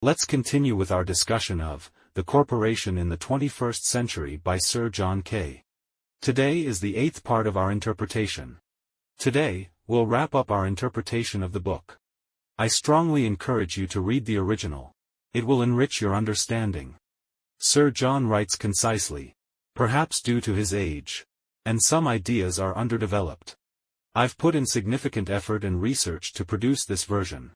Let's continue with our discussion of The Corporation in the 21st Century by Sir John K. Today is the 8th part of our interpretation. Today, we'll wrap up our interpretation of the book. I strongly encourage you to read the original. It will enrich your understanding. Sir John writes concisely, perhaps due to his age, and some ideas are underdeveloped. I've put in significant effort and research to produce this version.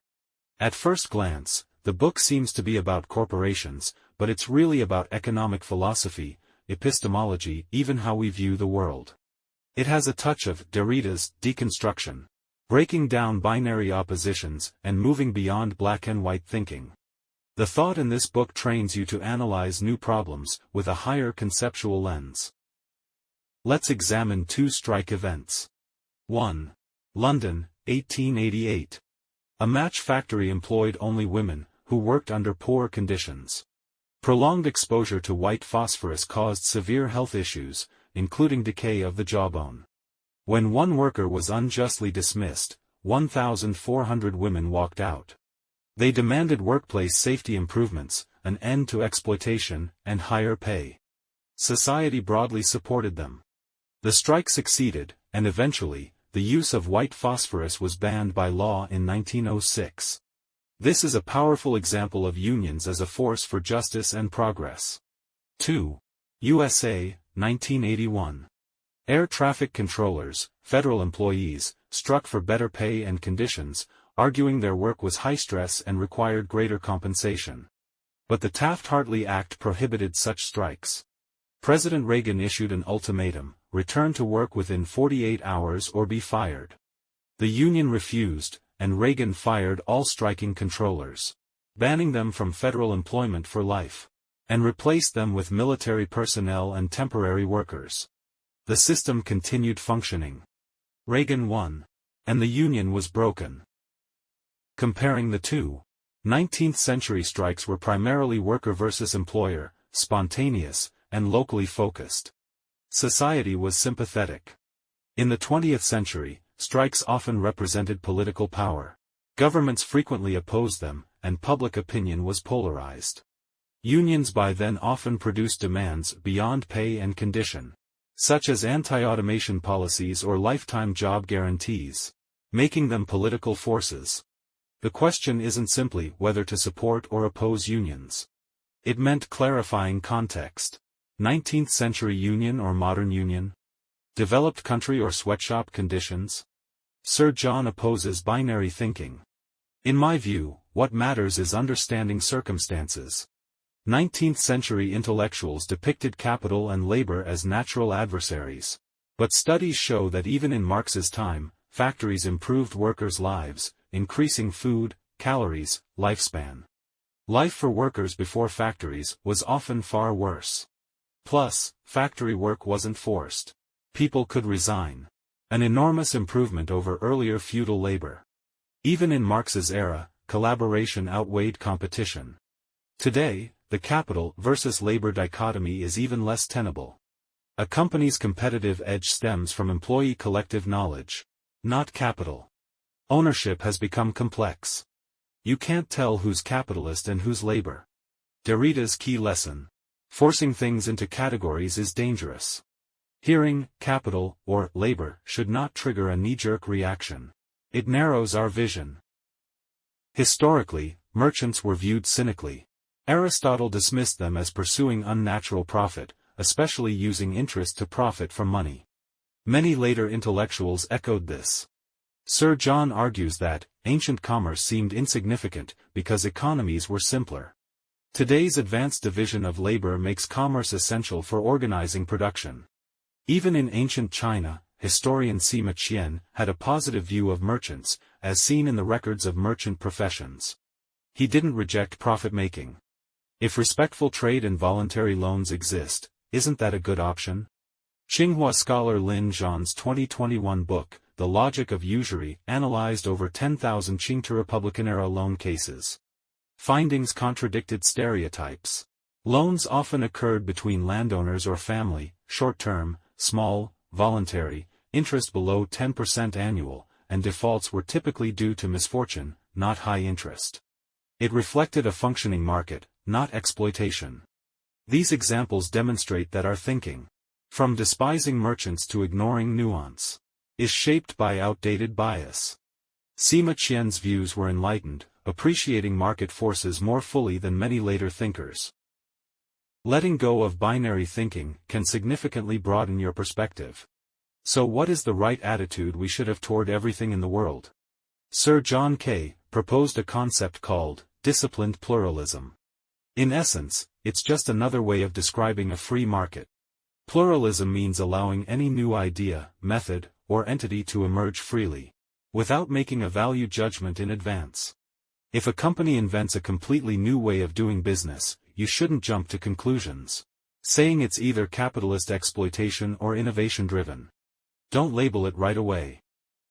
At first glance, the book seems to be about corporations, but it's really about economic philosophy, epistemology, even how we view the world. It has a touch of Derrida's deconstruction, breaking down binary oppositions and moving beyond black and white thinking. The thought in this book trains you to analyze new problems with a higher conceptual lens. Let's examine two strike events. 1. London, 1888. A match factory employed only women, who worked under poor conditions. Prolonged exposure to white phosphorus caused severe health issues, including decay of the jawbone. When one worker was unjustly dismissed, 1,400 women walked out. They demanded workplace safety improvements, an end to exploitation, and higher pay. Society broadly supported them. The strike succeeded, and eventually, the use of white phosphorus was banned by law in 1906. This is a powerful example of unions as a force for justice and progress. 2. USA, 1981. Air traffic controllers, federal employees, struck for better pay and conditions, arguing their work was high stress and required greater compensation. But the Taft-Hartley Act prohibited such strikes. President Reagan issued an ultimatum: return to work within 48 hours or be fired. The union refused, and Reagan fired all striking controllers, banning them from federal employment for life, and replaced them with military personnel and temporary workers. The system continued functioning. Reagan won, and the union was broken. Comparing the two, 19th-century strikes were primarily worker versus employer, spontaneous, and locally focused. Society was sympathetic. In the 20th century, strikes often represented political power. Governments frequently opposed them, and public opinion was polarized. Unions by then often produced demands beyond pay and condition, such as anti-automation policies or lifetime job guarantees, making them political forces. The question isn't simply whether to support or oppose unions. It meant clarifying context. 19th century union or modern union? Developed country or sweatshop conditions? Sir John opposes binary thinking. In my view, what matters is understanding circumstances. 19th century intellectuals depicted capital and labor as natural adversaries. But studies show that even in Marx's time, factories improved workers' lives, increasing food, calories, lifespan. Life for workers before factories was often far worse. Plus, factory work wasn't forced. People could resign. An enormous improvement over earlier feudal labor. Even in Marx's era, collaboration outweighed competition. Today, the capital versus labor dichotomy is even less tenable. A company's competitive edge stems from employee collective knowledge, not capital. Ownership has become complex. You can't tell who's capitalist and who's labor. Derrida's key lesson: forcing things into categories is dangerous. Hearing capital or labor should not trigger a knee-jerk reaction. It narrows our vision. Historically, merchants were viewed cynically. Aristotle dismissed them as pursuing unnatural profit, especially using interest to profit from money. Many later intellectuals echoed this. Sir John argues that ancient commerce seemed insignificant because economies were simpler. Today's advanced division of labor makes commerce essential for organizing production. Even in ancient China, historian Sima Qian had a positive view of merchants, as seen in the records of merchant professions. He didn't reject profit-making. If respectful trade and voluntary loans exist, isn't that a good option? Tsinghua scholar Lin Zhan's 2021 book, The Logic of Usury, analyzed over 10,000 Qing Republican-era loan cases. Findings contradicted stereotypes. Loans often occurred between landowners or family, short-term, small, voluntary, interest below 10% annual, and defaults were typically due to misfortune, not high interest. It reflected a functioning market, not exploitation. These examples demonstrate that our thinking, from despising merchants to ignoring nuance, is shaped by outdated bias. Sima Qian's views were enlightened, appreciating market forces more fully than many later thinkers. Letting go of binary thinking can significantly broaden your perspective. So what is the right attitude we should have toward everything in the world? Sir John Kay proposed a concept called disciplined pluralism. In essence, it's just another way of describing a free market. Pluralism means allowing any new idea, method, or entity to emerge freely, without making a value judgment in advance. If a company invents a completely new way of doing business, you shouldn't jump to conclusions, saying it's either capitalist exploitation or innovation-driven. Don't label it right away.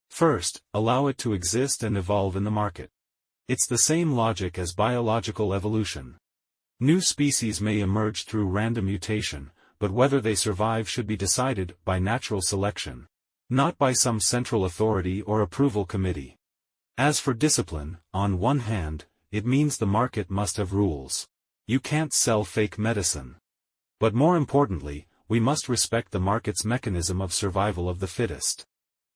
First, allow it to exist and evolve in the market. It's the same logic as biological evolution. New species may emerge through random mutation, but whether they survive should be decided by natural selection, not by some central authority or approval committee. As for discipline, on one hand, it means the market must have rules. You can't sell fake medicine. But more importantly, we must respect the market's mechanism of survival of the fittest.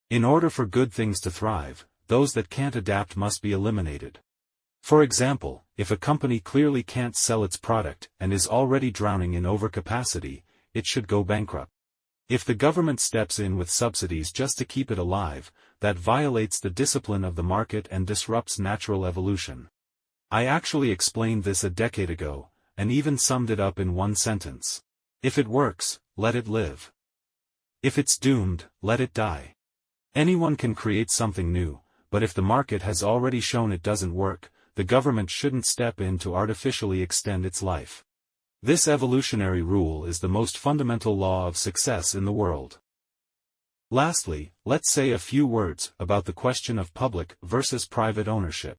In order for good things to thrive, those that can't adapt must be eliminated. For example, if a company clearly can't sell its product and is already drowning in overcapacity, it should go bankrupt. If the government steps in with subsidies just to keep it alive, that violates the discipline of the market and disrupts natural evolution. I actually explained this a decade ago, and even summed it up in one sentence. If it works, let it live. If it's doomed, let it die. Anyone can create something new, but if the market has already shown it doesn't work, the government shouldn't step in to artificially extend its life. This evolutionary rule is the most fundamental law of success in the world. Lastly, let's say a few words about the question of public versus private ownership.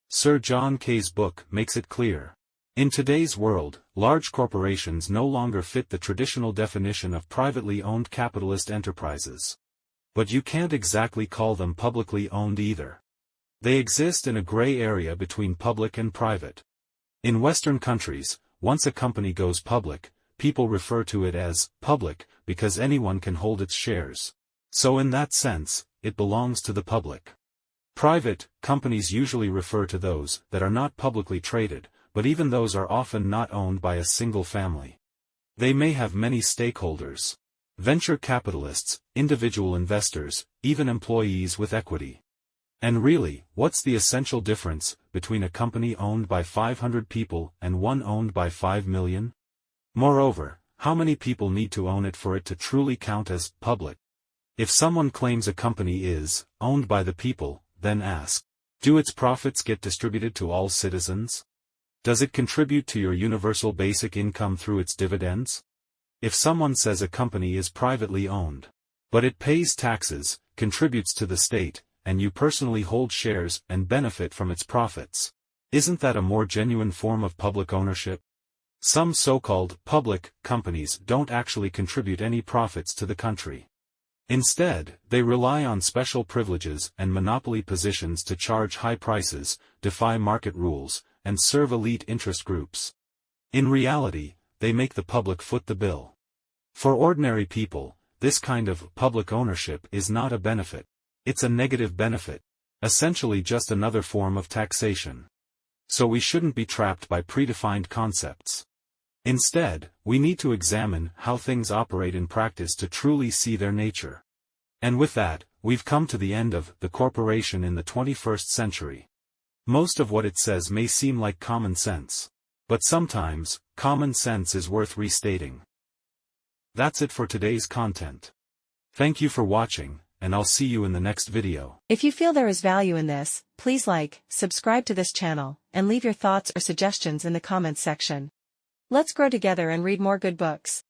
Sir John Kay's book makes it clear. In today's world, large corporations no longer fit the traditional definition of privately owned capitalist enterprises. But you can't exactly call them publicly owned either. They exist in a gray area between public and private. In Western countries, once a company goes public, people refer to it as public because anyone can hold its shares. So in that sense, it belongs to the public. Private companies usually refer to those that are not publicly traded, but even those are often not owned by a single family. They may have many stakeholders: venture capitalists, individual investors, even employees with equity. And really, what's the essential difference between a company owned by 500 people and one owned by 5 million? Moreover, how many people need to own it for it to truly count as public? If someone claims a company is owned by the people, then ask, do its profits get distributed to all citizens? Does it contribute to your universal basic income through its dividends? If someone says a company is privately owned, but it pays taxes, contributes to the state, and you personally hold shares and benefit from its profits, isn't that a more genuine form of public ownership? Some so-called public companies don't actually contribute any profits to the country. Instead, they rely on special privileges and monopoly positions to charge high prices, defy market rules, and serve elite interest groups. In reality, they make the public foot the bill. For ordinary people, this kind of public ownership is not a benefit. It's a negative benefit, essentially just another form of taxation. So we shouldn't be trapped by predefined concepts. Instead, we need to examine how things operate in practice to truly see their nature. And with that, we've come to the end of The Corporation in the 21st Century. Most of what it says may seem like common sense. But sometimes, common sense is worth restating. That's it for today's content. Thank you for watching, and I'll see you in the next video. If you feel there is value in this, please like, subscribe to this channel, and leave your thoughts or suggestions in the comments section. Let's grow together and read more good books.